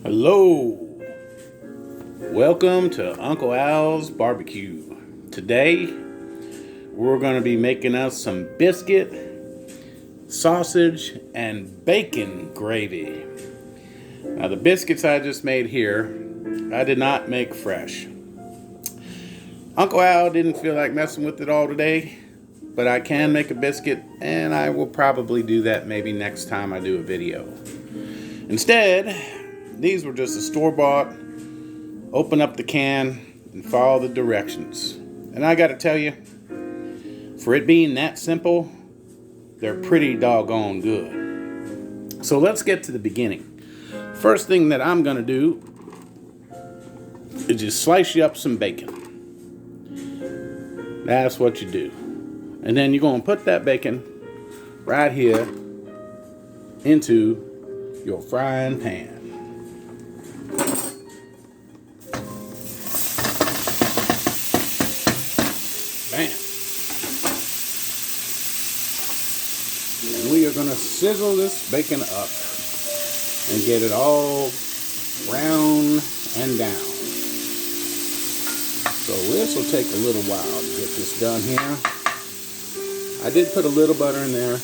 Hello, welcome to Uncle Al's Barbecue. Today we're going to be making us some biscuit, sausage, and bacon gravy. Now the biscuits I just made here, I did not make fresh. Uncle Al didn't feel like messing with it all today, but I can make a biscuit, and I will probably do that maybe next time I do a video. Instead, these were just a store-bought. Open up the can and follow the directions. And I gotta tell you, for it being that simple, they're pretty doggone good. So let's get to the beginning. First thing that I'm gonna do is just slice you up some bacon. That's what you do. And then you're gonna put that bacon right here into your frying pan. Bam. And we are going to sizzle this bacon up and get it all brown and down. So this will take a little while to get this done here. I did put a little butter in there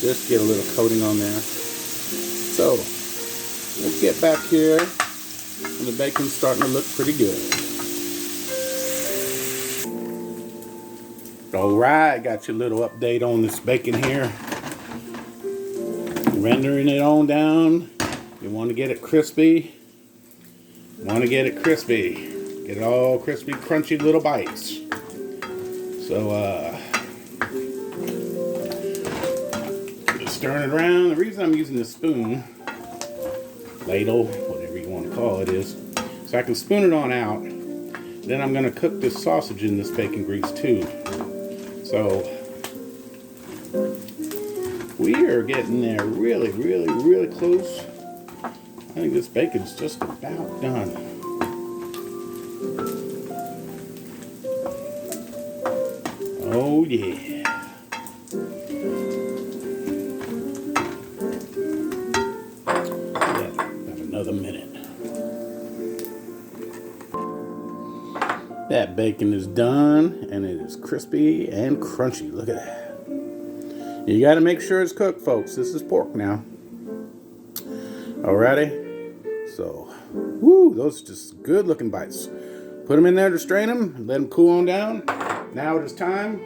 just to get a little coating on there. So let's get back here, and the bacon's starting to look pretty good. Alright, got your little update on this bacon here. Rendering it on down. You want to get it crispy. Get it all crispy, crunchy little bites. So, just stirring it around. The reason I'm using this spoon, ladle, whatever you want to call it, is so I can spoon it on out. Then I'm going to cook this sausage in this bacon grease too. So we are getting there really, really, really close. I think this bacon's just about done. Oh yeah. About another minute. That bacon is done, and it is crispy and crunchy. Look at that. You got to make sure it's cooked, folks. This is pork now. Alrighty. So, woo, those are just good looking bites. Put them in there to strain them, let them cool on down. Now it is time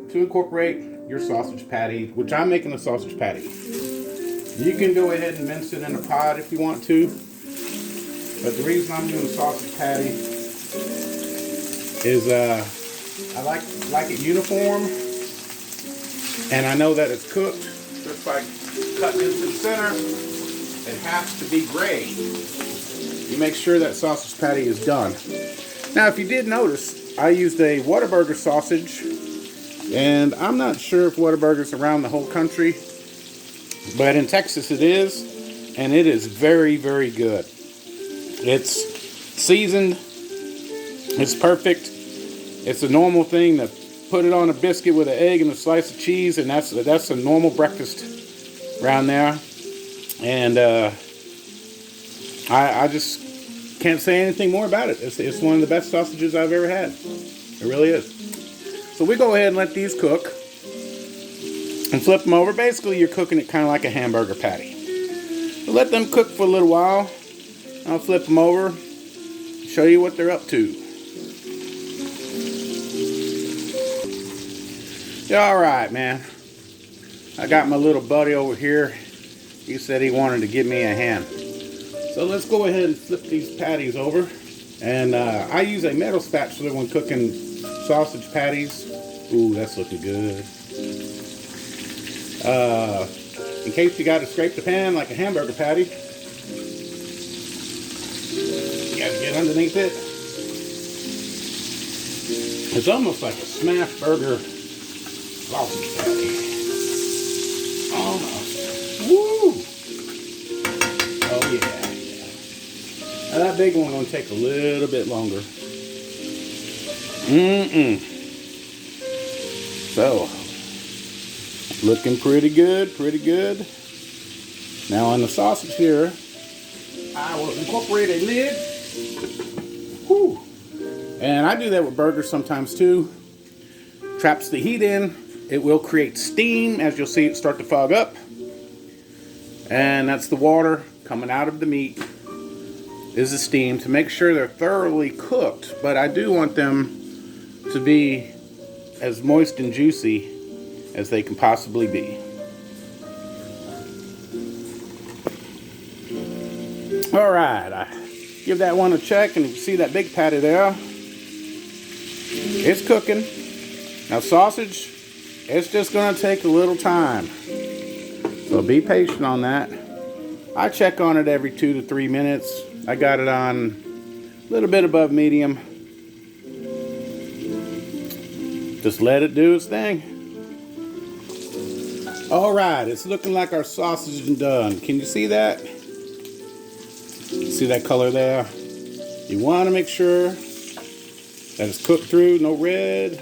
to incorporate your sausage patty, which I'm making a sausage patty. You can go ahead and mince it in a pot if you want to. But the reason I'm doing a sausage patty is I like it uniform, and I know that it's cooked. Just by cutting into the center, it has to be gray. You make sure that sausage patty is done. Now, if you did notice, I used a Whataburger sausage, and I'm not sure if Whataburger's around the whole country, but in Texas it is, and it is very, very good. It's seasoned. It's perfect. It's a normal thing to put it on a biscuit with an egg and a slice of cheese, and that's a normal breakfast around there. And I just can't say anything more about it. It's one of the best sausages I've ever had. It really is. So we go ahead and let these cook and flip them over. Basically, you're cooking it kind of like a hamburger patty. So let them cook for a little while. I'll flip them over, show you what they're up to. All right, man. I got my little buddy over here. He said he wanted to give me a hand. So let's go ahead and flip these patties over. And I use a metal spatula when cooking sausage patties. Ooh, that's looking good. In case you got to scrape the pan like a hamburger patty, you got to get underneath it. It's almost like a smash burger sausage patty. Almost. Woo! Oh yeah. Now that big one gonna take a little bit longer. So, looking pretty good, pretty good. Now on the sausage here, I will incorporate a lid. Whew. And I do that with burgers sometimes too. Traps the heat in. It will create steam, as you'll see it start to fog up. And that's the water coming out of the meat is the steam to make sure they're thoroughly cooked. But I do want them to be as moist and juicy as they can possibly be. All right, I give that one a check, and you can see that big patty there. It's cooking. Now sausage, it's just gonna take a little time. So be patient on that. I check on it every 2 to 3 minutes. I got it on a little bit above medium. Just let it do its thing. All right, it's looking like our sausage is done. Can you see that? See that color there? You want to make sure that it's cooked through. No red.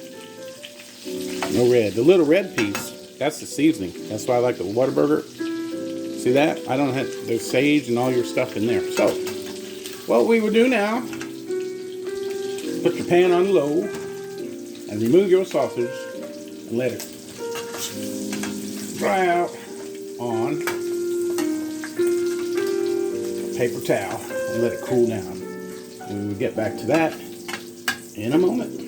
No red. The little red piece, that's the seasoning. That's why I like the Whataburger. See that? I don't have the sage and all your stuff in there. So, what we will do now, put your pan on low and remove your sausage and let it dry out on a paper towel and let it cool down. And we'll get back to that in a moment.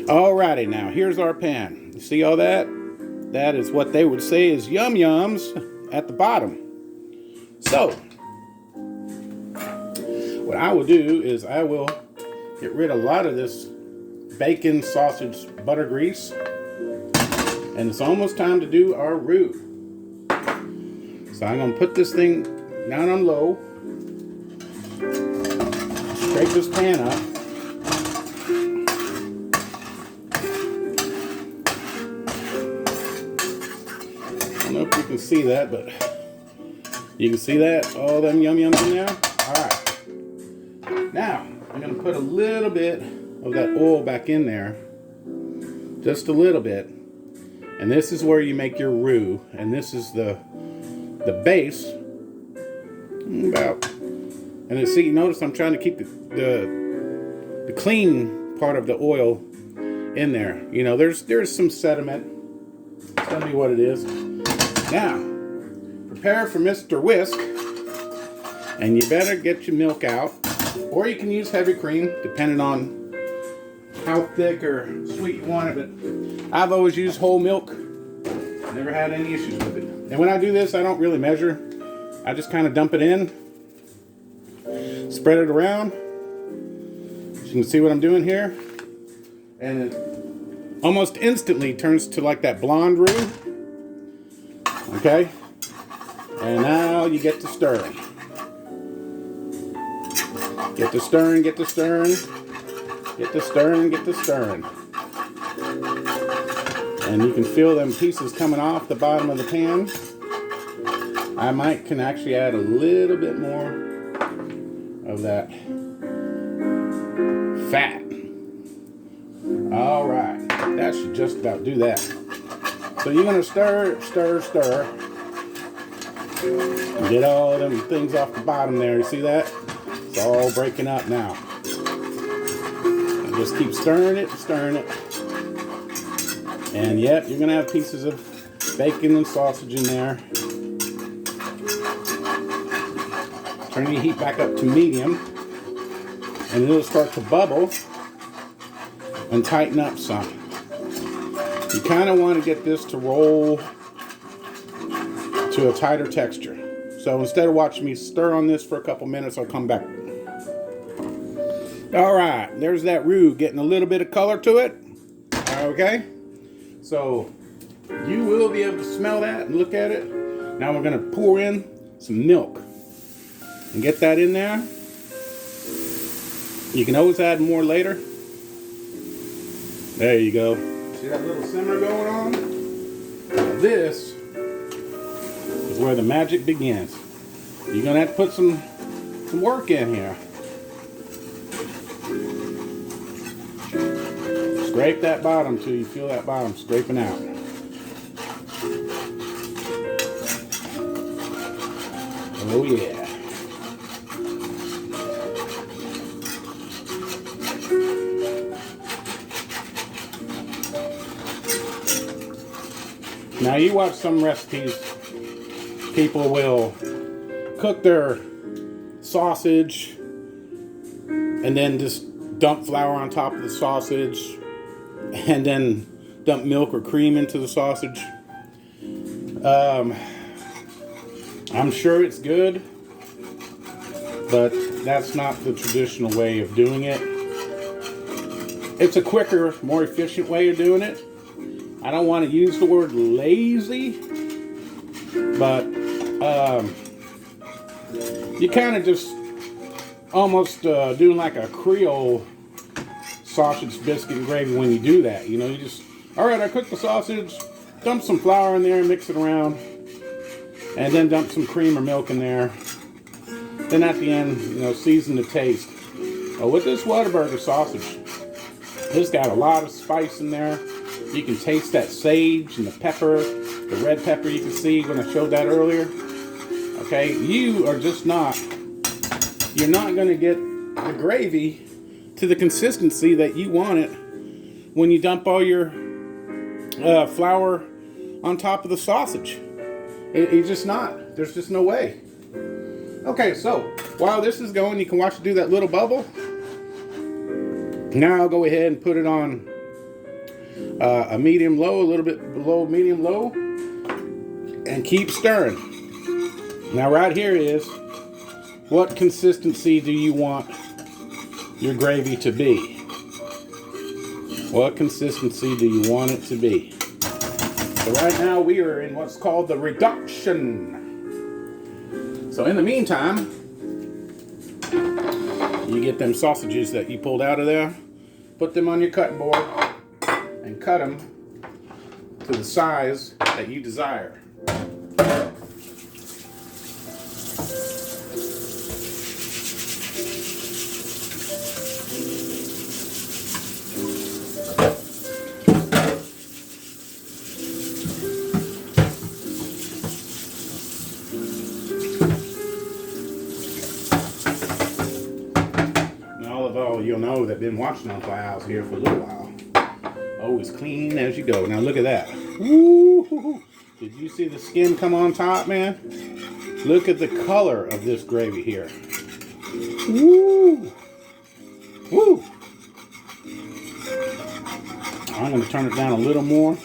Alrighty, now here's our pan. You see all that? That is what they would say is yum yums at the bottom. So, what I will do is I will get rid of a lot of this bacon, sausage, butter grease. And it's almost time to do our roux. So I'm going to put this thing down on low. Scrape this pan up. I don't know if you can see that, but you can see that? All them yum yums in there? Alright. Now, I'm going to put a little bit of that oil back in there. Just a little bit. And this is where you make your roux. And this is the base. And see, notice I'm trying to keep the clean part of the oil in there. You know, there's some sediment. Tell me what it is. Now, prepare for Mr. Whisk. And you better get your milk out. Or you can use heavy cream, depending on how thick or sweet you want it. But I've always used whole milk. Never had any issues with it. And when I do this, I don't really measure. I just kind of dump it in. Spread it around. So you can see what I'm doing here. And it almost instantly turns to like that blonde roux. Okay? And now you get to stirring. Get to stirring, get to stirring. Get to stirring, get to stirring. And you can feel them pieces coming off the bottom of the pan. I can actually add a little bit more of that fat. All right, that should just about do that. So you're gonna stir, stir, stir. And get all them things off the bottom there. You see that? It's all breaking up now. And just keep stirring it, stirring it. And yep, you're gonna have pieces of bacon and sausage in there. Turn your heat back up to medium, and it'll start to bubble and tighten up some. You kind of want to get this to roll to a tighter texture. So instead of watching me stir on this for a couple minutes, I'll come back. All right, there's that roux getting a little bit of color to it. Okay, so you will be able to smell that and look at it. Now we're going to pour in some milk and get that in there. You can always add more later. There you go. See that little simmer going on? Now this is where the magic begins. You're going to have to put some work in here. Scrape that bottom till you feel that bottom scraping out. Oh yeah. Now you watch some recipes, people will cook their sausage and then just dump flour on top of the sausage and then dump milk or cream into the sausage. I'm sure it's good, but that's not the traditional way of doing it. It's a quicker, more efficient way of doing it. I don't want to use the word lazy, but you kind of just almost doing like a Creole sausage, biscuit, and gravy when you do that. You know, you just, all right, I cooked the sausage, dump some flour in there, mix it around, and then dump some cream or milk in there. Then at the end, you know, season to taste. With this Whataburger sausage, it's got a lot of spice in there. You can taste that sage and the pepper, the red pepper you can see when I showed that earlier. Okay, you are just not, you're not going to get the gravy to the consistency that you want it when you dump all your flour on top of the sausage. It's just not. There's just no way. Okay, so while this is going, you can watch it do that little bubble. Now I'll go ahead and put it on a medium-low, a little bit below medium-low, and keep stirring. Now right here is, what consistency do you want your gravy to be? What consistency do you want it to be? So right now we are in what's called the reduction. So in the meantime, you get them sausages that you pulled out of there, put them on your cutting board, and cut them to the size that you desire. You'll know that been watching on Fly House here for a little while. Oh, as clean as you go. Now look at that. Woo! Did you see the skin come on top, man? Look at the color of this gravy here. Woo! Woo! I'm going to turn it down a little more.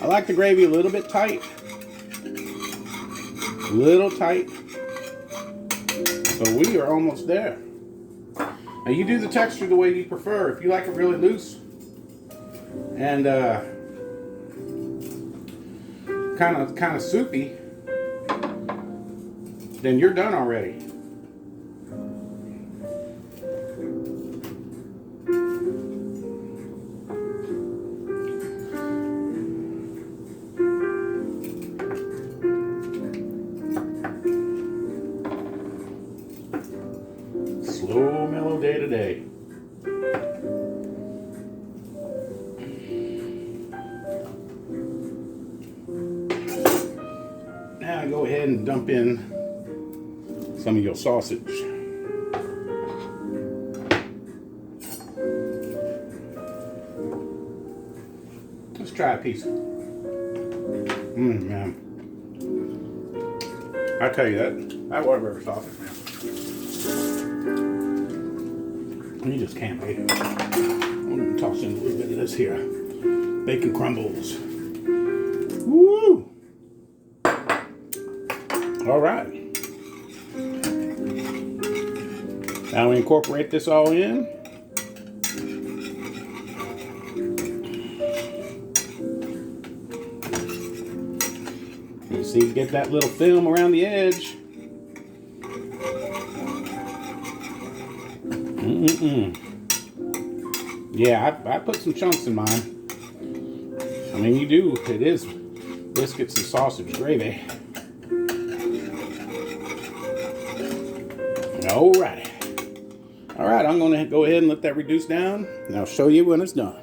I like the gravy a little bit tight. A little tight. So we are almost there. Now you do the texture the way you prefer. If you like it really loose and kind of soupy, then you're done already. Slow, mellow day to day. Now go ahead and dump in some of your sausage. Let's try a piece. Man. I tell you that Whataburger sausage, man. You just can't beat it. I'm going to toss in a little bit of this here. Bacon crumbles. Woo! All right. Now we incorporate this all in. You see, get that little film around the edge. Yeah, I put some chunks in mine. I mean, you do. It is biscuits and sausage gravy. Alrighty. Alright, I'm going to go ahead and let that reduce down, and I'll show you when it's done.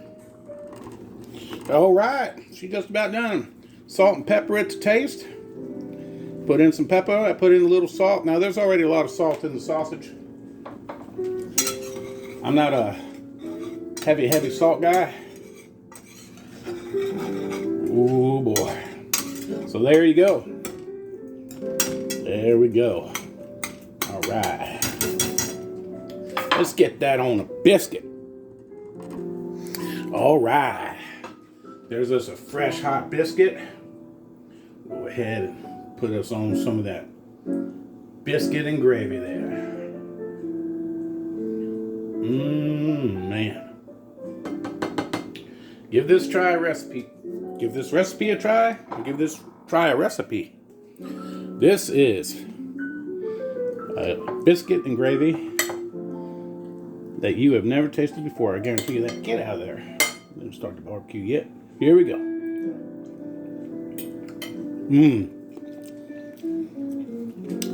Alright, she's just about done. Salt and pepper it to taste. Put in some pepper. I put in a little salt. Now, there's already a lot of salt in the sausage. I'm not a heavy salt guy. Oh boy. So there you go. There we go. All right. Let's get that on a biscuit. All right. There's us a fresh hot biscuit. Go ahead and put us on some of that biscuit and gravy there. Man. Give this recipe a try, and give this try a recipe. This is a biscuit and gravy that you have never tasted before. I guarantee you that. Get out of there. Didn't start the barbecue yet. Here we go.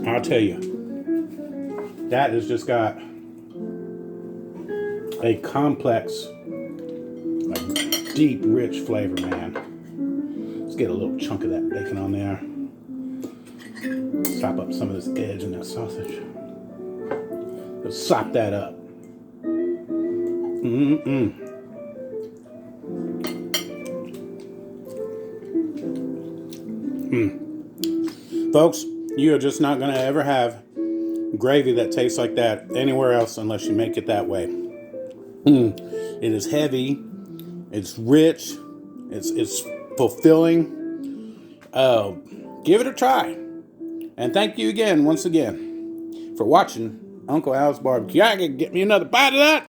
I'll tell you, that has just got a complex, deep, rich flavor, man. Let's get a little chunk of that bacon on there. Sop up some of this edge in that sausage. Let's sop that up. Folks, you are just not going to ever have gravy that tastes like that anywhere else unless you make it that way. It is heavy. It's rich. It's fulfilling. Give it a try. And thank you again, once again, for watching Uncle Al's Barbecue. I can get me another bite of that.